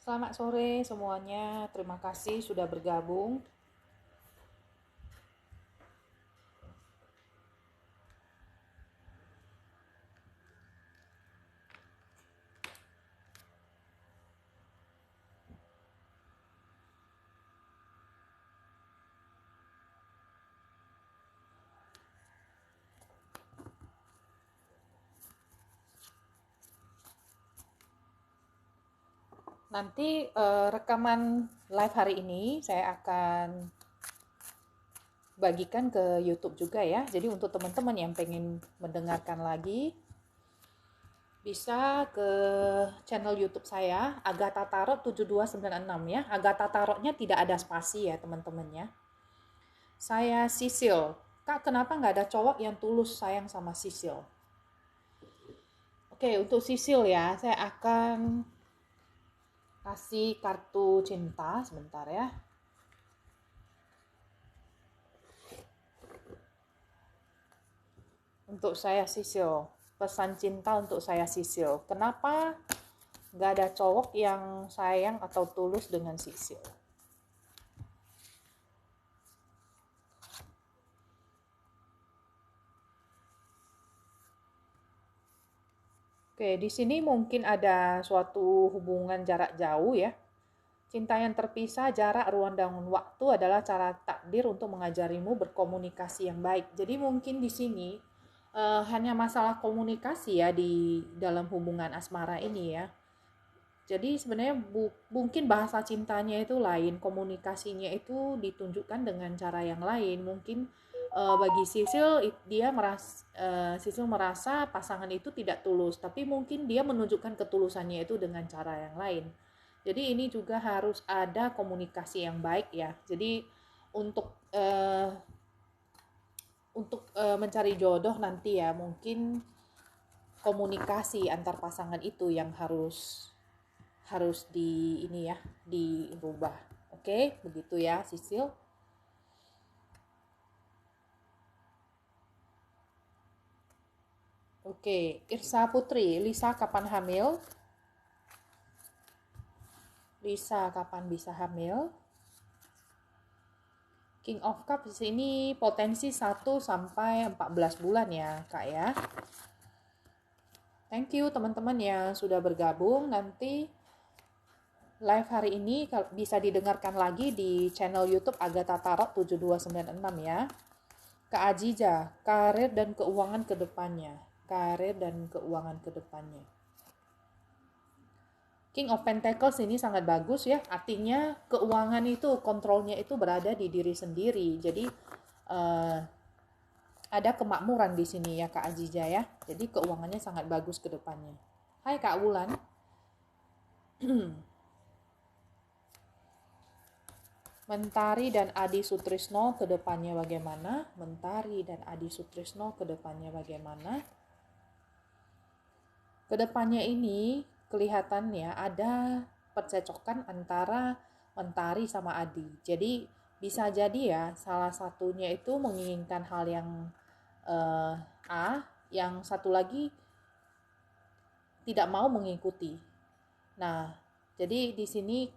Selamat sore semuanya, terima kasih sudah bergabung. Nanti rekaman live hari ini saya akan bagikan ke YouTube juga ya. Jadi untuk teman-teman yang pengen mendengarkan lagi, bisa ke channel YouTube saya, Agatha Tarot 7296 ya. Agatha Tarotnya tidak ada spasi ya teman-teman ya. Saya Sisil. Kak, kenapa nggak ada cowok yang tulus sayang sama Sisil? Oke, untuk Sisil ya, saya akan kasih kartu cinta sebentar ya. Untuk saya Sisil, pesan cinta untuk saya Sisil. Kenapa nggak ada cowok yang sayang atau tulus dengan Sisil? Oke, di sini mungkin ada suatu hubungan jarak jauh ya. Cinta yang terpisah, jarak, ruang, dan waktu adalah cara takdir untuk mengajarimu berkomunikasi yang baik. Jadi mungkin di sini hanya masalah komunikasi ya di dalam hubungan asmara ini ya. Jadi sebenarnya mungkin bahasa cintanya itu lain, komunikasinya itu ditunjukkan dengan cara yang lain. Mungkin bagi Sisil Sisil merasa pasangan itu tidak tulus, tapi mungkin dia menunjukkan ketulusannya itu dengan cara yang lain. Jadi ini juga harus ada komunikasi yang baik ya. Jadi untuk mencari jodoh nanti ya, mungkin komunikasi antar pasangan itu yang harus dirubah. Oke, begitu ya Sisil. Oke, Irsa Putri, Lisa kapan hamil? Lisa kapan bisa hamil? King of Cups di sini potensi 1 sampai 14 bulan ya, Kak ya. Thank you teman-teman yang sudah bergabung. Nanti live hari ini bisa didengarkan lagi di channel YouTube Agatha Tarot 7296 ya. Kak Aziza, karir dan keuangan ke depannya. Karir dan keuangan ke depannya. King of Pentacles ini sangat bagus ya. Artinya keuangan itu kontrolnya itu berada di diri sendiri. Jadi ada kemakmuran di sini ya Kak Aziza ya. Jadi keuangannya sangat bagus ke depannya. Hai Kak Wulan. Mentari dan Adi Sutrisno ke depannya bagaimana? Mentari dan Adi Sutrisno ke depannya bagaimana? Kedepannya ini kelihatannya ada percecokan antara Mentari sama Adi. Jadi bisa jadi ya salah satunya itu menginginkan hal yang A, yang satu lagi tidak mau mengikuti. Nah, jadi di sini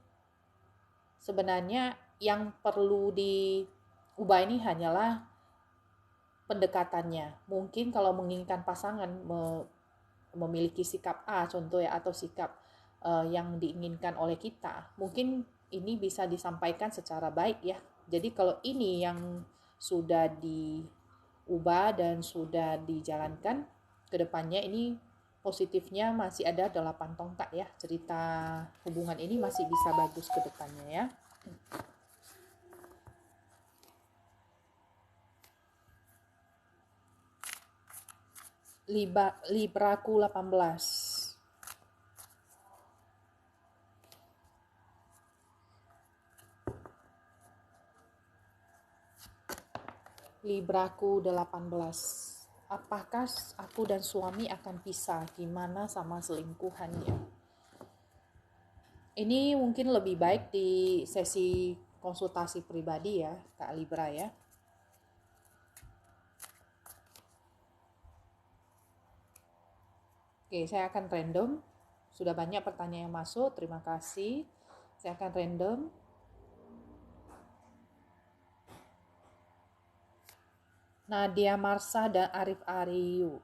sebenarnya yang perlu diubah ini hanyalah pendekatannya. Mungkin kalau menginginkan pasangan memiliki sikap A contoh ya, atau sikap yang diinginkan oleh kita, mungkin ini bisa disampaikan secara baik ya. Jadi kalau ini yang sudah diubah dan sudah dijalankan, kedepannya ini positifnya masih ada 8 tongkat ya. Cerita hubungan ini masih bisa bagus ke depannya ya. Libraku 18. Libraku 18. Apakah aku dan suami akan pisah? Gimana sama selingkuhannya? Ini mungkin lebih baik di sesi konsultasi pribadi ya, Kak Libra ya. Oke, saya akan random. Sudah banyak pertanyaan yang masuk, terima kasih. Saya akan random. Nadia Marsa dan Arif Ariyu.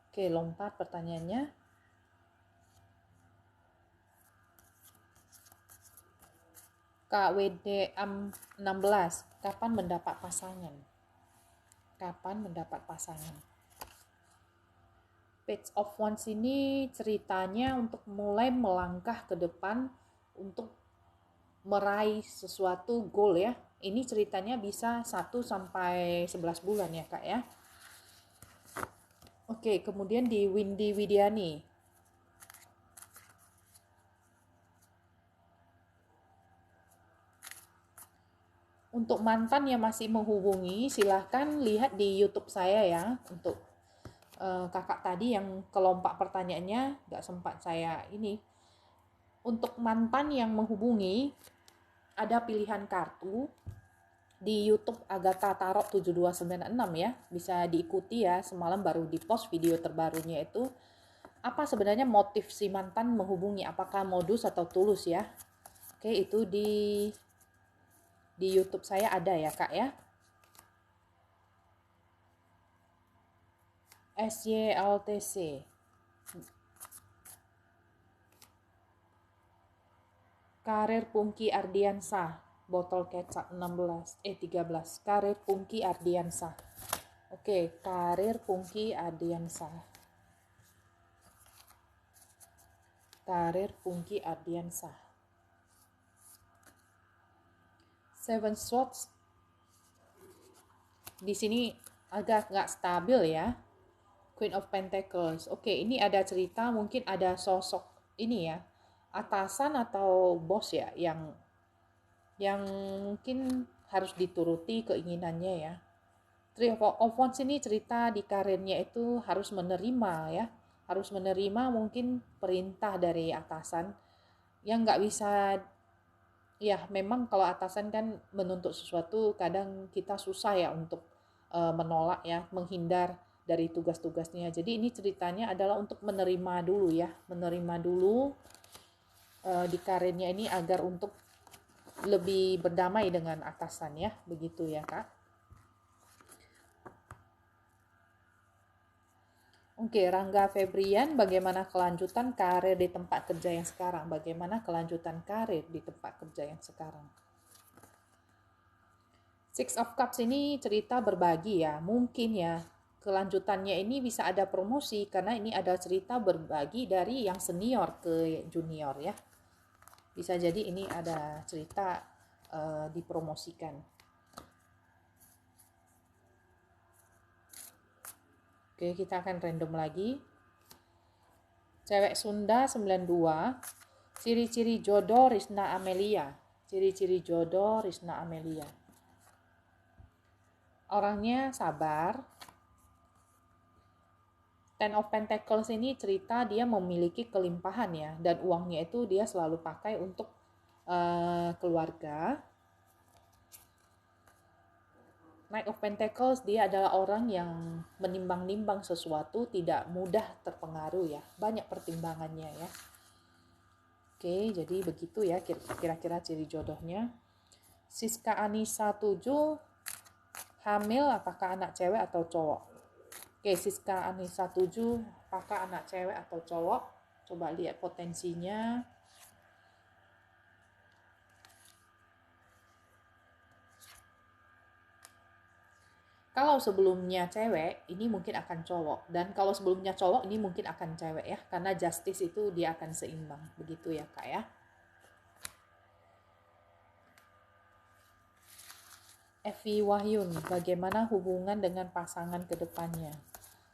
Oke, lompat pertanyaannya. KWD 16, kapan mendapat pasangan? Kapan mendapat pasangan? Page of Wands ini ceritanya untuk mulai melangkah ke depan untuk meraih sesuatu goal ya. Ini ceritanya bisa 1 sampai 11 bulan ya, Kak ya. Oke, kemudian di Windy Widiani. Untuk mantan yang masih menghubungi, silahkan lihat di YouTube saya ya. Untuk kakak tadi yang kelompak pertanyaannya, nggak sempat saya ini. Untuk mantan yang menghubungi, ada pilihan kartu di YouTube Agatha Tarot 7296 ya. Bisa diikuti ya, semalam baru di-post video terbarunya itu. Apa sebenarnya motif si mantan menghubungi? Apakah modus atau tulus ya? Oke, itu di YouTube saya ada ya, Kak ya. SYLTC. Karir Pungki Ardiansah, botol kecap 13. Karir Pungki Ardiansah. Oke, Karir Pungki Ardiansah. Karir Pungki Ardiansah. Seven Swords. Di sini agak nggak stabil ya. Queen of Pentacles. Oke, ini ada cerita, mungkin ada sosok ini ya, atasan atau bos ya, yang mungkin harus dituruti keinginannya ya. Three of Wands ini cerita di karirnya itu harus menerima ya, harus menerima mungkin perintah dari atasan yang nggak bisa ya. Memang kalau atasan kan menuntut sesuatu kadang kita susah ya untuk menolak ya, menghindar dari tugas-tugasnya. Jadi ini ceritanya adalah untuk menerima dulu ya, menerima dulu di karirnya ini agar untuk lebih berdamai dengan atasan ya, begitu ya Kak. Oke, Rangga Febrian, bagaimana kelanjutan karir di tempat kerja yang sekarang? Bagaimana kelanjutan karir di tempat kerja yang sekarang? Six of Cups ini cerita berbagi ya, mungkin ya kelanjutannya ini bisa ada promosi karena ini ada cerita berbagi dari yang senior ke junior ya. Bisa jadi ini ada cerita dipromosikan. Oke, kita akan random lagi. Cewek Sunda 92, ciri-ciri jodoh Risna Amelia. Ciri-ciri jodoh Risna Amelia. Orangnya sabar. Ten of Pentacles ini cerita dia memiliki kelimpahan ya, dan uangnya itu dia selalu pakai untuk keluarga. Knight of Pentacles dia adalah orang yang menimbang-nimbang sesuatu, tidak mudah terpengaruh ya, banyak pertimbangannya ya. Oke, jadi begitu ya kira-kira ciri jodohnya. Siska Anissa 7, hamil apakah anak cewek atau cowok? Oke, Siska Anissa 7, apakah anak cewek atau cowok? Coba lihat potensinya. Kalau sebelumnya cewek, ini mungkin akan cowok. Dan kalau sebelumnya cowok, ini mungkin akan cewek ya. Karena justice itu dia akan seimbang. Begitu ya Kak ya. Evi Wahyun, bagaimana hubungan dengan pasangan ke depannya?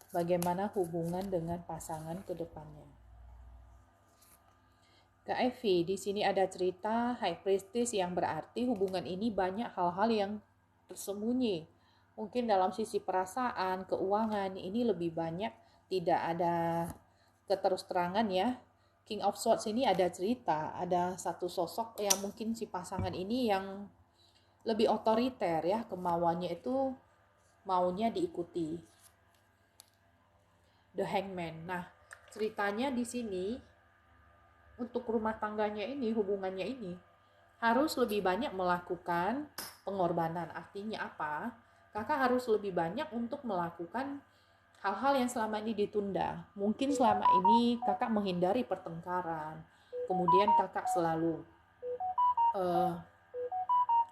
Bagaimana hubungan dengan pasangan ke depannya? Kak Evi, di sini ada cerita High Priestess yang berarti hubungan ini banyak hal-hal yang tersembunyi. Mungkin dalam sisi perasaan, keuangan, ini lebih banyak tidak ada keterus-terangan ya. King of Swords ini ada cerita, ada satu sosok yang mungkin si pasangan ini yang lebih otoriter ya, kemauannya itu maunya diikuti. The Hangman. Nah, ceritanya di sini untuk rumah tangganya ini, hubungannya ini, harus lebih banyak melakukan pengorbanan. Artinya apa? Kakak harus lebih banyak untuk melakukan hal-hal yang selama ini ditunda. Mungkin selama ini kakak menghindari pertengkaran, kemudian kakak selalu uh,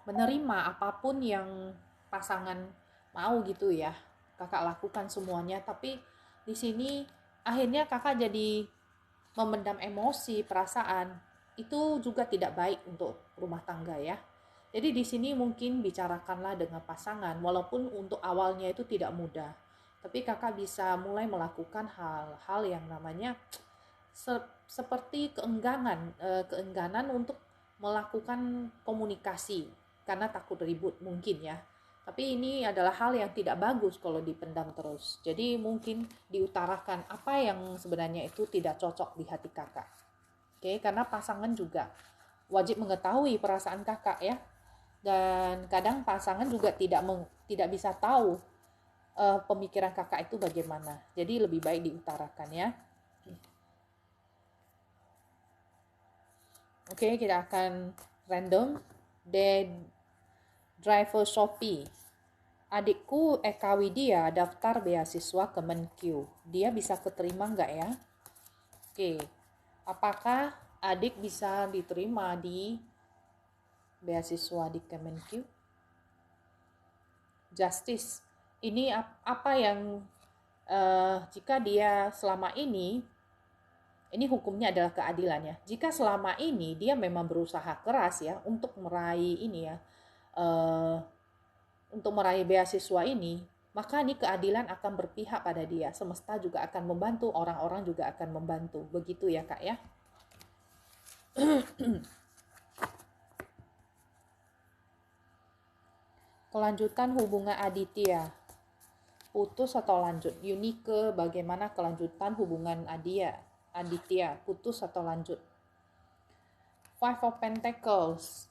menerima apapun yang pasangan mau gitu ya. Kakak lakukan semuanya, tapi di sini akhirnya kakak jadi memendam emosi, perasaan. Itu juga tidak baik untuk rumah tangga ya. Jadi di sini mungkin bicarakanlah dengan pasangan, walaupun untuk awalnya itu tidak mudah. Tapi kakak bisa mulai melakukan hal-hal yang namanya seperti keengganan untuk melakukan komunikasi karena takut ribut mungkin ya. Tapi ini adalah hal yang tidak bagus kalau dipendam terus. Jadi mungkin diutarakan apa yang sebenarnya itu tidak cocok di hati kakak. Oke, karena pasangan juga wajib mengetahui perasaan kakak ya. Dan kadang pasangan juga tidak bisa tahu pemikiran kakak itu bagaimana. Jadi lebih baik diutarakan ya. Oke, kita akan random. Driver Shopee. Adikku Eka Widya daftar beasiswa Kemenkyu. Dia bisa keterima nggak ya? Oke, apakah adik bisa diterima di beasiswa di Kemenkyu? Justice. Ini apa yang jika dia selama ini hukumnya adalah keadilannya. Jika selama ini dia memang berusaha keras ya untuk meraih ini ya, untuk meraih beasiswa ini, maka ini keadilan akan berpihak pada dia. Semesta juga akan membantu, orang-orang juga akan membantu. Begitu ya Kak ya. Kelanjutan hubungan Aditya. Putus atau lanjut? Yunike, bagaimana kelanjutan hubungan Aditya? Putus atau lanjut? Five of Pentacles.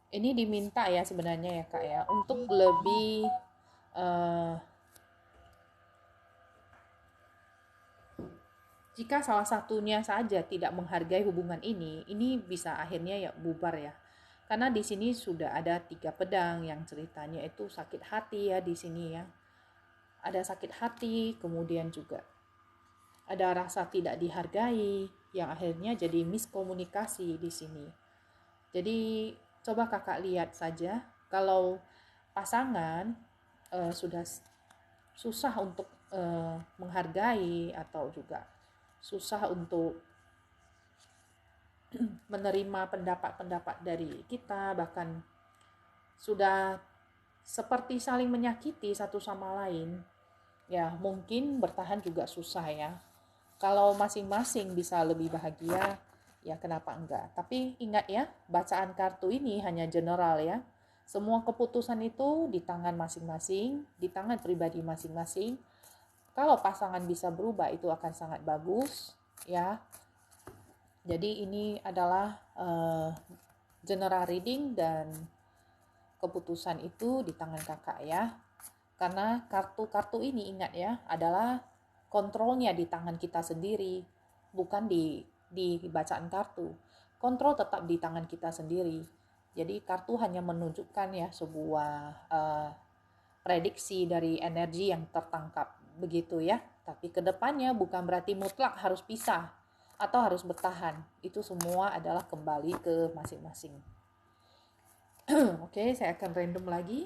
Ini diminta ya sebenarnya ya Kak ya, untuk lebih jika salah satunya saja tidak menghargai hubungan ini bisa akhirnya ya bubar ya. Karena di sini sudah ada 3 pedang yang ceritanya itu sakit hati ya di sini ya. Ada sakit hati, kemudian juga ada rasa tidak dihargai yang akhirnya jadi miskomunikasi di sini. Jadi coba kakak lihat saja kalau pasangan sudah susah untuk menghargai atau juga susah untuk menerima pendapat-pendapat dari kita, bahkan sudah seperti saling menyakiti satu sama lain, ya mungkin bertahan juga susah ya. Kalau masing-masing bisa lebih bahagia, ya kenapa enggak. Tapi ingat ya, bacaan kartu ini hanya general ya. Semua keputusan itu di tangan masing-masing, di tangan pribadi masing-masing. Kalau pasangan bisa berubah itu akan sangat bagus ya. Jadi ini adalah general reading dan keputusan itu di tangan kakak ya. Karena kartu-kartu ini ingat ya adalah kontrolnya di tangan kita sendiri, bukan di bacaan kartu. Kontrol tetap di tangan kita sendiri. Jadi kartu hanya menunjukkan ya sebuah prediksi dari energi yang tertangkap begitu ya. Tapi kedepannya bukan berarti mutlak harus pisah atau harus bertahan. Itu semua adalah kembali ke masing-masing. Oke, saya akan random lagi.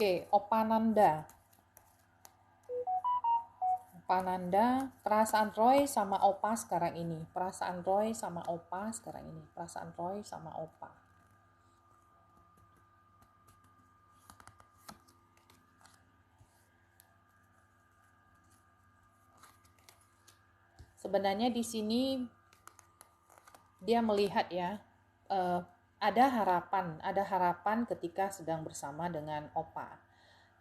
Oke, Opananda. Opananda, perasaan Roy sama Opa sekarang ini. Perasaan Roy sama Opa sekarang ini. Perasaan Roy sama Opa. Sebenarnya di sini dia melihat ya, ada harapan ketika sedang bersama dengan opa.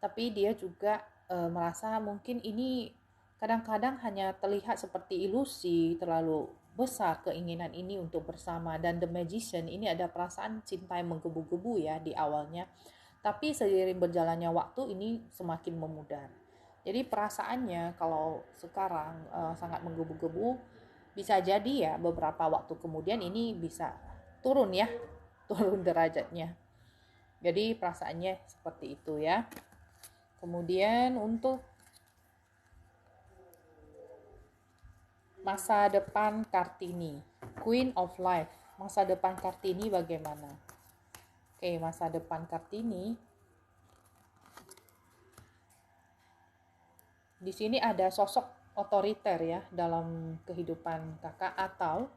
Tapi dia juga merasa mungkin ini kadang-kadang hanya terlihat seperti ilusi, terlalu besar keinginan ini untuk bersama. Dan The Magician ini ada perasaan cinta yang menggebu-gebu ya di awalnya. Tapi seiring berjalannya waktu ini semakin memudar. Jadi perasaannya kalau sekarang sangat menggebu-gebu, bisa jadi ya beberapa waktu kemudian ini bisa turun ya, turun derajatnya. Jadi perasaannya seperti itu ya. Kemudian untuk masa depan Kartini, Queen of Life. Masa depan Kartini bagaimana? Oke, masa depan Kartini. Di sini ada sosok otoriter ya dalam kehidupan kakak, atau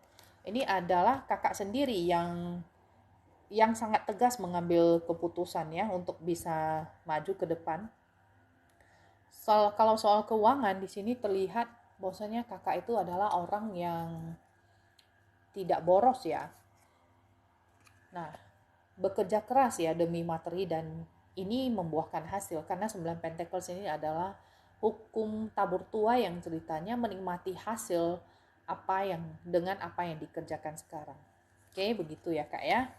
ini adalah kakak sendiri yang sangat tegas mengambil keputusan ya untuk bisa maju ke depan. Kalau soal keuangan di sini terlihat bahwasanya kakak itu adalah orang yang tidak boros ya. Nah, bekerja keras ya demi materi, dan ini membuahkan hasil karena 9 Pentacles ini adalah hukum tabur tua yang ceritanya menikmati hasil dengan apa yang dikerjakan sekarang. Oke, begitu ya Kak ya.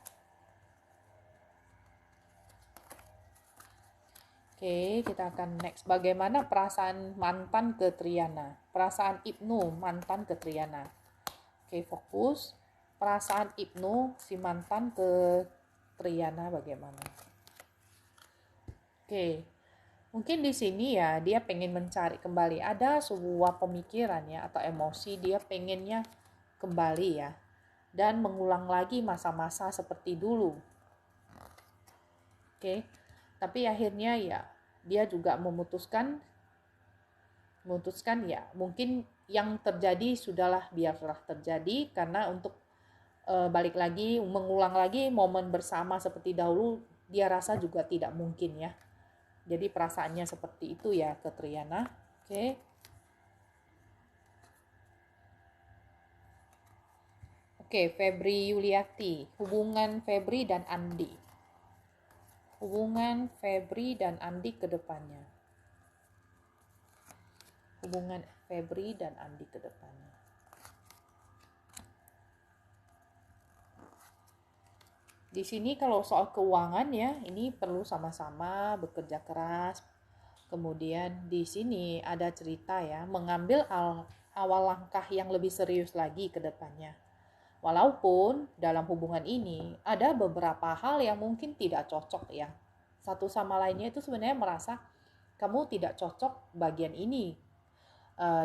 Oke, kita akan next. Bagaimana perasaan mantan ke Triana? Perasaan Ibnu mantan ke Triana. Oke, fokus. Perasaan Ibnu si mantan ke Triana bagaimana? Oke, mungkin di sini ya dia pengen mencari kembali. Ada sebuah pemikiran ya atau emosi, dia pengennya kembali ya. Dan mengulang lagi masa-masa seperti dulu. Oke, tapi akhirnya ya dia juga memutuskan ya mungkin yang terjadi sudahlah, biarlah terjadi, karena untuk balik lagi mengulang lagi momen bersama seperti dahulu dia rasa juga tidak mungkin ya. Jadi perasaannya seperti itu ya ke Triana. Oke, Febri Yuliati, hubungan Febri dan Andi. Hubungan Febri dan Andi ke depannya. Hubungan Febri dan Andi ke depannya. Di sini kalau soal keuangan ya, ini perlu sama-sama bekerja keras. Kemudian di sini ada cerita ya, mengambil awal langkah yang lebih serius lagi ke depannya. Walaupun dalam hubungan ini ada beberapa hal yang mungkin tidak cocok ya. Satu sama lainnya itu sebenarnya merasa kamu tidak cocok bagian ini.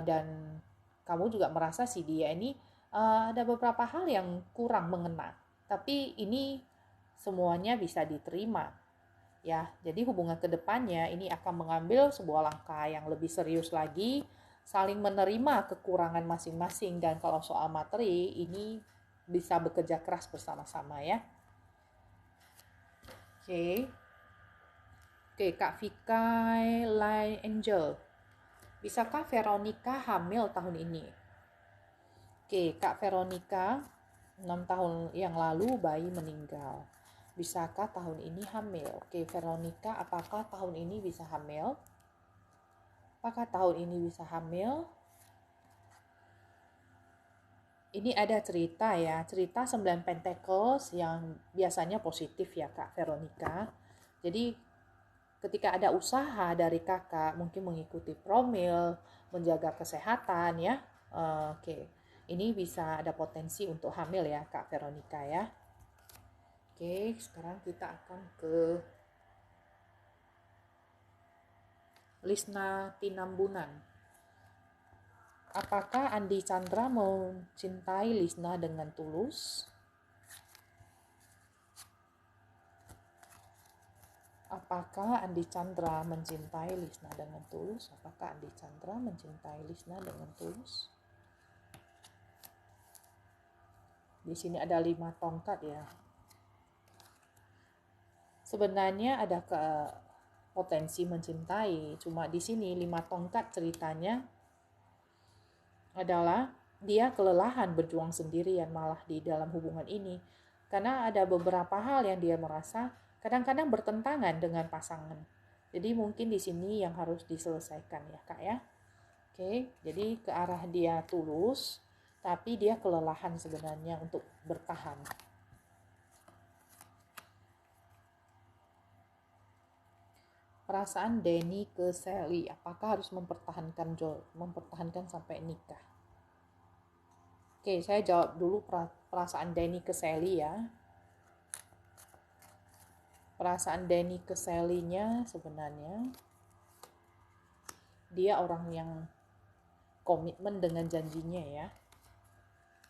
Dan kamu juga merasa si dia ini ada beberapa hal yang kurang mengena. Tapi ini semuanya bisa diterima ya. Jadi hubungan kedepannya ini akan mengambil sebuah langkah yang lebih serius lagi, saling menerima kekurangan masing-masing, dan kalau soal materi ini bisa bekerja keras bersama-sama ya. Oke, Kak Vikai Line Angel, bisakah Veronica hamil tahun ini? Oke, Kak Veronica, 6 tahun yang lalu bayi meninggal. Bisakah tahun ini hamil? Oke, Veronica, apakah tahun ini bisa hamil? Apakah tahun ini bisa hamil? Ini ada cerita ya, cerita 9 Pentacles yang biasanya positif ya Kak Veronica. Jadi ketika ada usaha dari kakak, mungkin mengikuti promil, menjaga kesehatan ya, oke, ini bisa ada potensi untuk hamil ya Kak Veronica ya. Oke, sekarang kita akan ke Lisna Tinambunan. Apakah Andi Chandra mencintai Lisna dengan tulus? Apakah Andi Chandra mencintai Lisna dengan tulus? Apakah Andi Chandra mencintai Lisna dengan tulus? Di sini ada 5 tongkat ya. Sebenarnya ada potensi mencintai, cuma di sini 5 tongkat ceritanya adalah dia kelelahan berjuang sendirian malah di dalam hubungan ini. Karena ada beberapa hal yang dia merasa kadang-kadang bertentangan dengan pasangan. Jadi mungkin di sini yang harus diselesaikan ya Kak ya. Oke, jadi ke arah dia tulus, tapi dia kelelahan sebenarnya untuk bertahan. Perasaan Denny ke Sally, apakah harus mempertahankan sampai nikah? Oke, saya jawab dulu perasaan Denny ke Sally ya. Perasaan Denny ke Sally-nya sebenarnya dia orang yang komitmen dengan janjinya ya.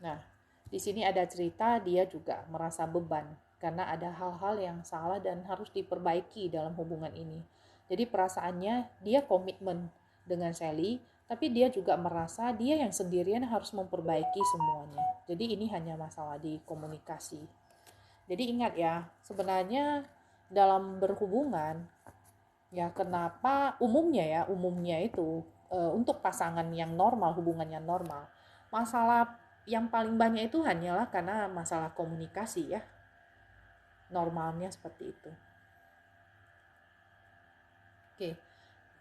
Nah, di sini ada cerita dia juga merasa beban karena ada hal-hal yang salah dan harus diperbaiki dalam hubungan ini. Jadi perasaannya dia komitmen dengan Sally, tapi dia juga merasa dia yang sendirian harus memperbaiki semuanya. Jadi ini hanya masalah di komunikasi. Jadi ingat ya, sebenarnya dalam berhubungan, ya kenapa umumnya itu untuk pasangan yang normal, hubungan yang normal, masalah yang paling banyak itu hanyalah karena masalah komunikasi ya. Normalnya seperti itu. Oke,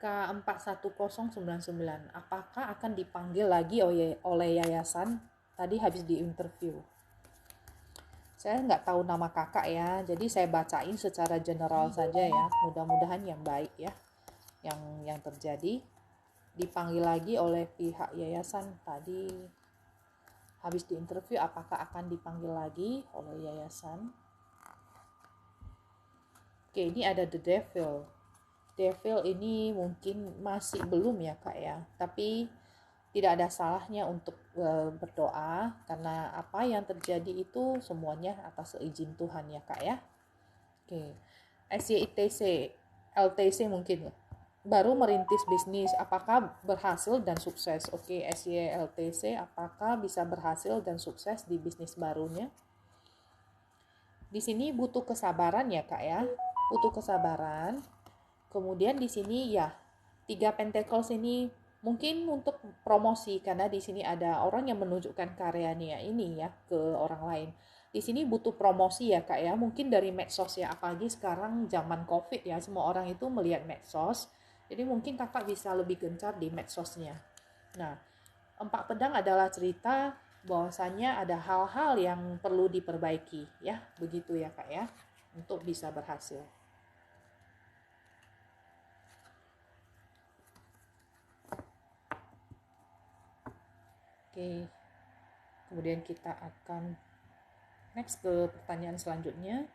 K41099, apakah akan dipanggil lagi oleh yayasan? Tadi habis di interview. Saya nggak tahu nama kakak ya, jadi saya bacain secara general saja ya. Mudah-mudahan yang baik ya, yang terjadi. Dipanggil lagi oleh pihak yayasan tadi habis di interview, apakah akan dipanggil lagi oleh yayasan? Oke, ini ada The Devil. Devil ini mungkin masih belum ya Kak ya, tapi tidak ada salahnya untuk berdoa karena apa yang terjadi itu semuanya atas izin Tuhan ya Kak ya. Oke, SYITC, LTC mungkin baru merintis bisnis, apakah berhasil dan sukses? Oke, SYLTC, apakah bisa berhasil dan sukses di bisnis barunya? Di sini butuh kesabaran ya Kak ya, butuh kesabaran. Kemudian di sini ya 3 Pentacles ini mungkin untuk promosi karena di sini ada orang yang menunjukkan karyanya ini ya ke orang lain. Di sini butuh promosi ya Kak ya, mungkin dari medsos ya, apalagi sekarang zaman Covid ya, semua orang itu melihat medsos. Jadi mungkin Kakak bisa lebih gencar di medsosnya. Nah, 4 pedang adalah cerita bahwasanya ada hal-hal yang perlu diperbaiki ya, begitu ya Kak ya, untuk bisa berhasil. Oke, kemudian kita akan next ke pertanyaan selanjutnya.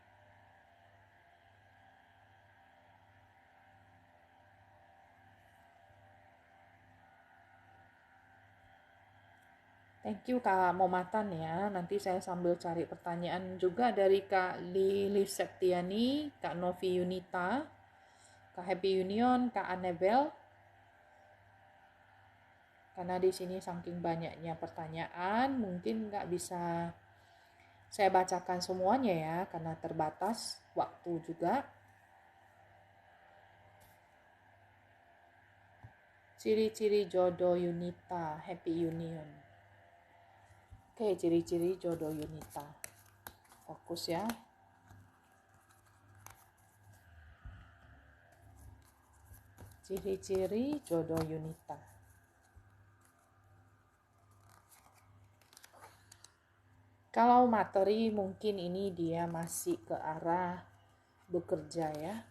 Thank you Kak Momatan ya. Nanti saya sambil cari pertanyaan juga dari Kak Lili Septiani, Kak Novi Yunita, Kak Happy Union, Kak Annabel. Karena di sini saking banyaknya pertanyaan, mungkin nggak bisa saya bacakan semuanya ya, karena terbatas waktu juga. Ciri-ciri jodoh Yunita, Happy Union. Oke, ciri-ciri jodoh Yunita. Fokus ya. Ciri-ciri jodoh Yunita. Kalau materi mungkin ini dia masih ke arah bekerja ya.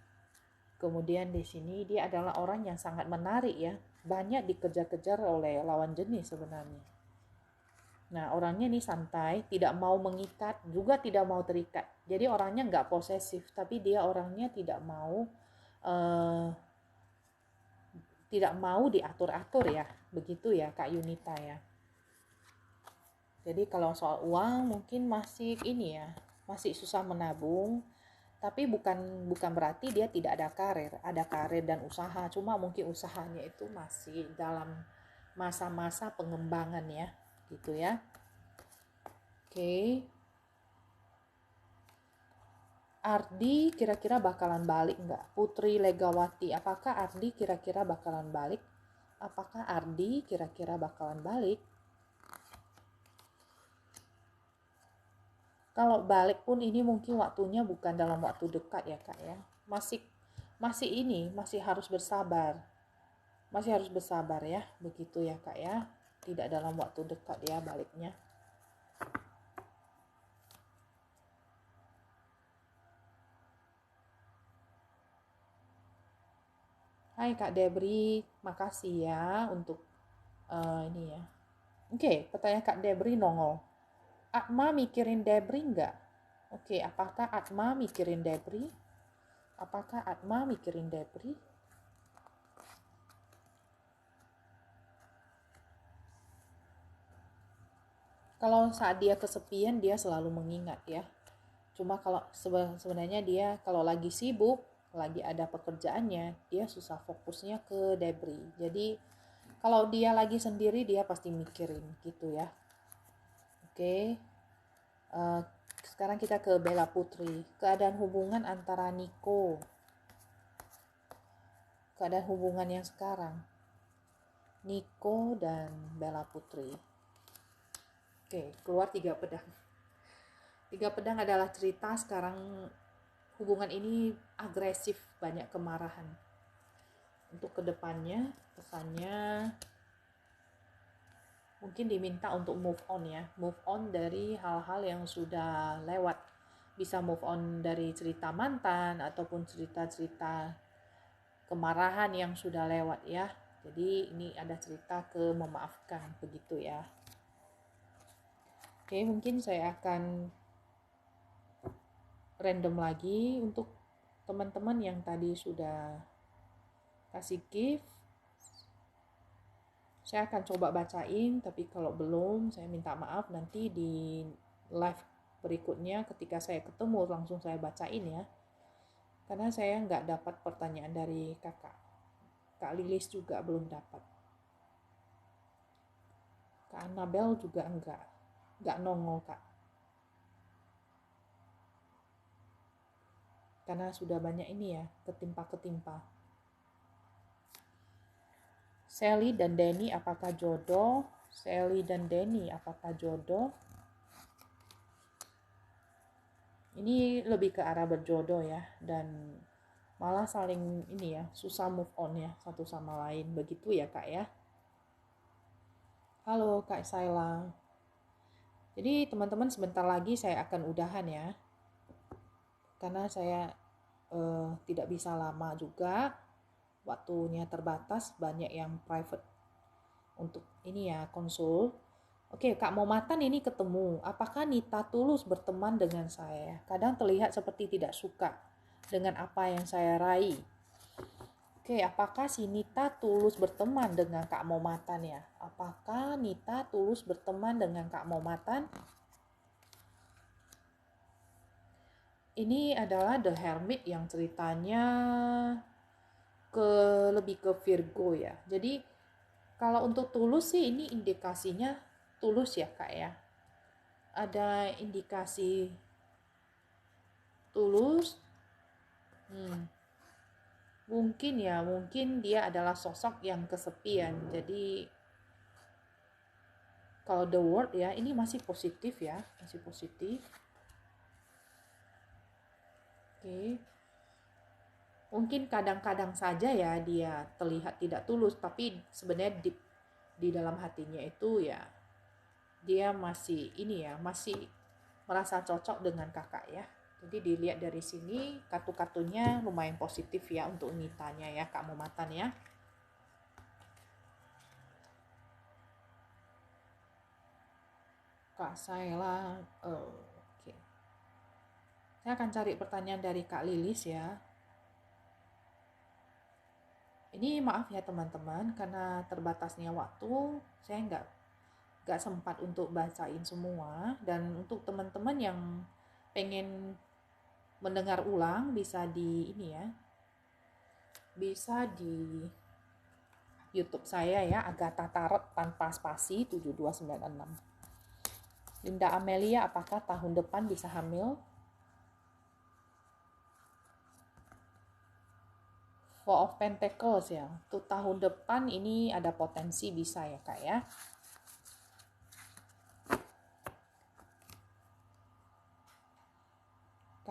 Kemudian di sini dia adalah orang yang sangat menarik ya. Banyak dikejar-kejar oleh lawan jenis sebenarnya. Nah, orangnya ini santai, tidak mau mengikat, juga tidak mau terikat. Jadi orangnya nggak posesif, tapi dia orangnya tidak mau diatur-atur ya. Begitu ya Kak Yunita ya. Jadi kalau soal uang mungkin masih ini ya, masih susah menabung, tapi bukan berarti dia tidak ada karir dan usaha, cuma mungkin usahanya itu masih dalam masa-masa pengembangan ya, gitu ya. Oke. Ardi kira-kira bakalan balik nggak? Putri Legawati, apakah Ardi kira-kira bakalan balik? Apakah Ardi kira-kira bakalan balik? Kalau balik pun ini mungkin waktunya bukan dalam waktu dekat ya Kak ya. Masih masih harus bersabar. Masih harus bersabar ya. Begitu ya Kak ya. Tidak dalam waktu dekat ya baliknya. Hai Kak Debri, makasih ya untuk ini ya. Oke, pertanyaan Kak Debri nongol. Atma mikirin Debri nggak? Oke, apakah Atma mikirin Debri? Apakah Atma mikirin Debri? Kalau saat dia kesepian, dia selalu mengingat ya. Cuma kalau sebenarnya dia kalau lagi sibuk, lagi ada pekerjaannya, dia susah fokusnya ke Debri. Jadi kalau dia lagi sendiri, dia pasti mikirin gitu ya. Oke. Sekarang kita ke Bella Putri. Keadaan hubungan antara Niko. Keadaan hubungan yang sekarang. Niko dan Bella Putri. Oke, keluar 3 pedang. 3 pedang adalah cerita sekarang hubungan ini agresif, banyak kemarahan. Untuk kedepannya, pesannya mungkin diminta untuk move on ya. Move on dari hal-hal yang sudah lewat. Bisa move on dari cerita mantan ataupun cerita-cerita kemarahan yang sudah lewat ya. Jadi ini ada cerita ke memaafkan begitu ya. Oke, mungkin saya akan random lagi untuk teman-teman yang tadi sudah kasih gift. Saya akan coba bacain, tapi kalau belum saya minta maaf, nanti di live berikutnya ketika saya ketemu langsung saya bacain ya. Karena saya nggak dapat pertanyaan dari kakak. Kak Lilis juga belum dapat. Kak Annabel juga enggak nongol Kak. Karena sudah banyak ini ya, ketimpa-ketimpa. Sally dan Denny apakah jodoh? Sally dan Denny apakah jodoh? Ini lebih ke arah berjodoh ya, dan malah saling ini ya, susah move on ya satu sama lain. Begitu ya Kak ya. Halo Kak Saila. Jadi teman-teman sebentar lagi saya akan udahan ya. Karena saya tidak bisa lama juga. Waktunya terbatas, banyak yang private untuk ini ya, konsul. Oke, Kak Momatan ini ketemu. Apakah Nita tulus berteman dengan saya? Kadang terlihat seperti tidak suka dengan apa yang saya raih. Oke, apakah si Nita tulus berteman dengan Kak Momatan ya? Apakah Nita tulus berteman dengan Kak Momatan? Ini adalah The Hermit yang ceritanya lebih ke Virgo ya. Jadi kalau untuk tulus sih ini indikasinya tulus ya Kak ya. Ada indikasi tulus. Mungkin dia adalah sosok yang kesepian. Jadi kalau the word ya ini masih positif ya, masih positif. Oke. Mungkin kadang-kadang saja ya dia terlihat tidak tulus, tapi sebenarnya di dalam hatinya itu ya dia masih ini ya, masih merasa cocok dengan kakak ya. Jadi dilihat dari sini kartu-kartunya lumayan positif ya untuk Nitanya ya, Kak Momatan ya. Kak Saila, oke. Saya akan cari pertanyaan dari Kak Lilis ya. Ini maaf ya teman-teman, karena terbatasnya waktu, saya nggak sempat untuk bacain semua. Dan untuk teman-teman yang pengen mendengar ulang, bisa di ini ya, bisa di YouTube saya ya, Agatha Tarot tanpa spasi 7296. Linda Amelia, apakah tahun depan bisa hamil? Four of Pentacles ya, untuk tahun depan ini ada potensi bisa ya Kak ya.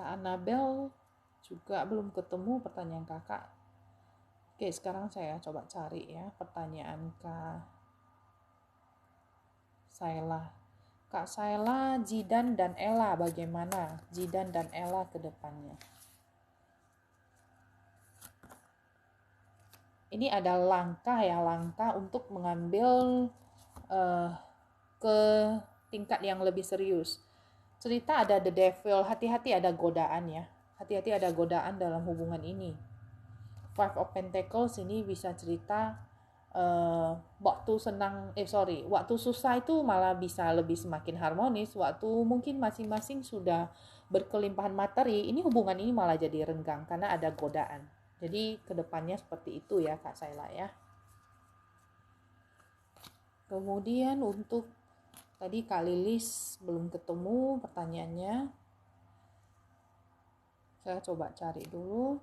Kak Annabel juga belum ketemu pertanyaan kakak. Oke, sekarang saya coba cari ya pertanyaan Kak Saila. Kak Saila, Jidan dan Ella bagaimana? Jidan dan Ella ke depannya. Ini ada langkah untuk mengambil ke tingkat yang lebih serius. Cerita ada the devil, hati-hati ada godaan ya. Hati-hati ada godaan dalam hubungan ini. Five of Pentacles ini bisa cerita waktu susah itu malah bisa lebih semakin harmonis. Waktu mungkin masing-masing sudah berkelimpahan materi, ini hubungan ini malah jadi renggang karena ada godaan. Jadi kedepannya seperti itu ya Kak Saila ya. Kemudian untuk tadi Kak Lilis belum ketemu pertanyaannya. Saya coba cari dulu.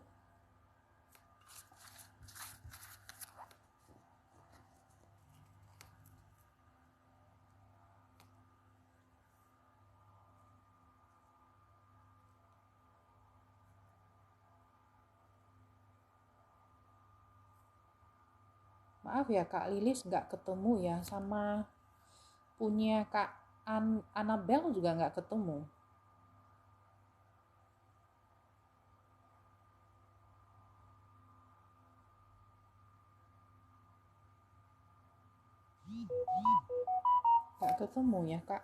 Maaf ya Kak Lilis nggak ketemu ya, sama punya Kak Annabel juga nggak ketemu. Nggak ketemu ya Kak.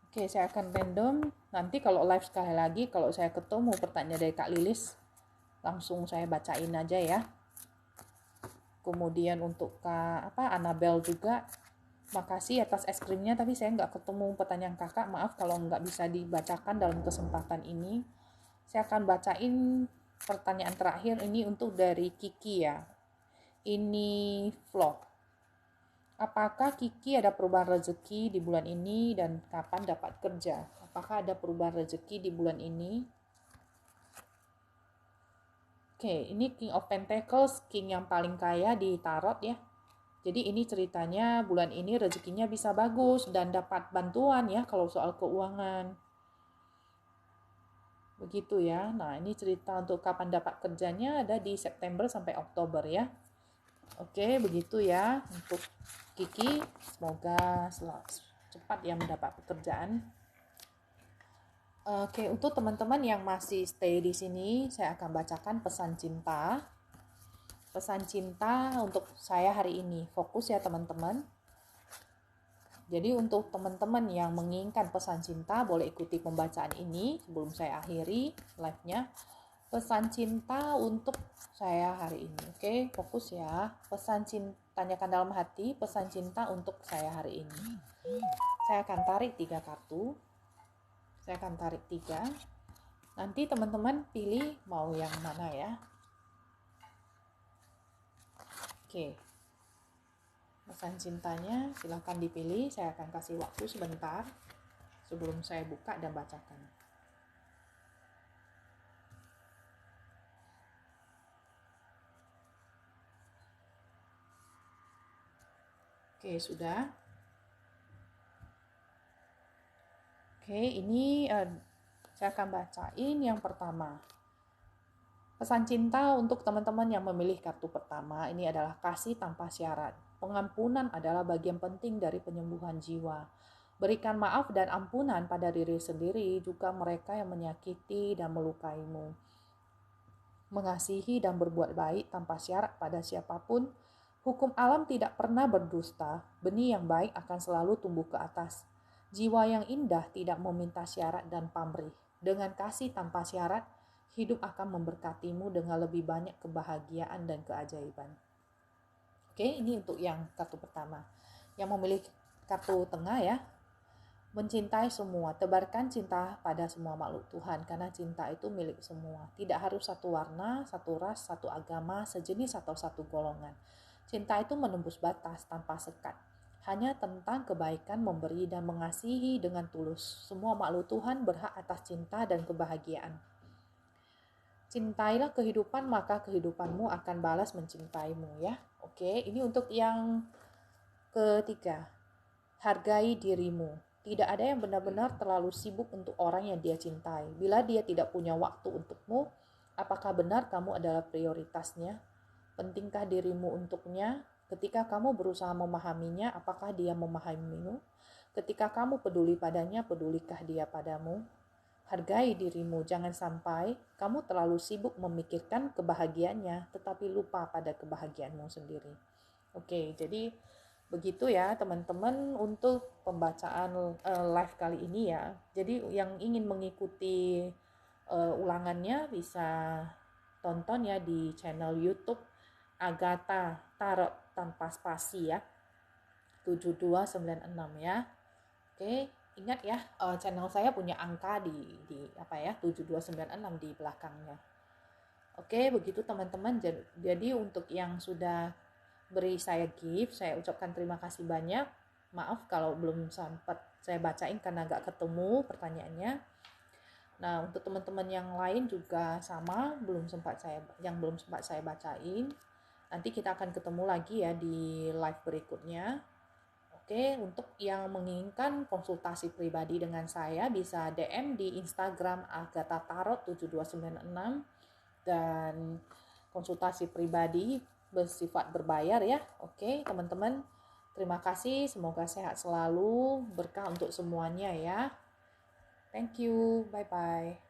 Oke, saya akan random. Nanti kalau live sekali lagi, kalau saya ketemu pertanyaan dari Kak Lilis, langsung saya bacain aja ya. Kemudian untuk Kak Annabel juga, makasih atas es krimnya, tapi saya nggak ketemu pertanyaan kakak. Maaf kalau nggak bisa dibacakan dalam kesempatan ini. Saya akan bacain pertanyaan terakhir ini untuk dari Kiki ya. Ini vlog. Apakah Kiki ada perubahan rezeki di bulan ini dan kapan dapat kerja? Apakah ada perubahan rezeki di bulan ini? Oke, ini King of Pentacles, King yang paling kaya di tarot ya. Jadi ini ceritanya bulan ini rezekinya bisa bagus dan dapat bantuan ya kalau soal keuangan. Begitu ya. Nah, ini cerita untuk kapan dapat kerjanya ada di September sampai Oktober ya. Oke, begitu ya untuk Kiki. Semoga cepat ya mendapat pekerjaan. Oke, untuk teman-teman yang masih stay di sini, saya akan bacakan pesan cinta. Pesan cinta untuk saya hari ini. Fokus ya teman-teman. Jadi untuk teman-teman yang menginginkan pesan cinta, boleh ikuti pembacaan ini sebelum saya akhiri live-nya. Pesan cinta untuk saya hari ini. Oke, fokus ya. Pesan cinta, tanyakan dalam hati, pesan cinta untuk saya hari ini. Saya akan tarik 3 kartu. Saya akan tarik 3. Nanti teman-teman pilih mau yang mana ya. Oke. Pesan cintanya silahkan dipilih. Saya akan kasih waktu sebentar sebelum saya buka dan bacakan. Oke, sudah. Oke, ini saya akan bacain yang pertama. Pesan cinta untuk teman-teman yang memilih kartu pertama, ini adalah kasih tanpa syarat. Pengampunan adalah bagian penting dari penyembuhan jiwa. Berikan maaf dan ampunan pada diri sendiri, juga mereka yang menyakiti dan melukaimu. Mengasihi dan berbuat baik tanpa syarat pada siapapun. Hukum alam tidak pernah berdusta, benih yang baik akan selalu tumbuh ke atas. Jiwa yang indah tidak meminta syarat dan pamrih. Dengan kasih tanpa syarat, hidup akan memberkatimu dengan lebih banyak kebahagiaan dan keajaiban. Oke, ini untuk yang kartu pertama. Yang memilih kartu tengah ya. Mencintai semua, tebarkan cinta pada semua makhluk Tuhan, karena cinta itu milik semua. Tidak harus satu warna, satu ras, satu agama, sejenis atau satu golongan. Cinta itu menembus batas tanpa sekat. Hanya tentang kebaikan, memberi dan mengasihi dengan tulus. Semua makhluk Tuhan berhak atas cinta dan kebahagiaan. Cintailah kehidupan, maka kehidupanmu akan balas mencintaimu ya. Oke, ini untuk yang ketiga. Hargai dirimu. Tidak ada yang benar-benar terlalu sibuk untuk orang yang dia cintai. Bila dia tidak punya waktu untukmu, apakah benar kamu adalah prioritasnya? Pentingkah dirimu untuknya? Ketika kamu berusaha memahaminya, apakah dia memahamimu? Ketika kamu peduli padanya, pedulikah dia padamu? Hargai dirimu, jangan sampai kamu terlalu sibuk memikirkan kebahagiaannya, tetapi lupa pada kebahagiaanmu sendiri. Oke, jadi begitu ya teman-teman untuk pembacaan live kali ini ya. Jadi yang ingin mengikuti ulangannya bisa tonton ya di channel YouTube Agatha Tarot tanpa spasi ya, 7296 ya. Oke, ingat ya, channel saya punya angka di apa ya, 7296 di belakangnya. Oke, begitu teman-teman. Jadi untuk yang sudah beri saya gift, saya ucapkan terima kasih banyak. Maaf kalau belum sempat saya bacain karena nggak ketemu pertanyaannya. Nah, untuk teman-teman yang lain juga sama, belum sempat saya bacain. Nanti kita akan ketemu lagi ya di live berikutnya. Oke, untuk yang menginginkan konsultasi pribadi dengan saya bisa DM di Instagram Agatha Tarot 7296 dan konsultasi pribadi bersifat berbayar ya. Oke, teman-teman. Terima kasih, semoga sehat selalu, berkah untuk semuanya ya. Thank you, bye-bye.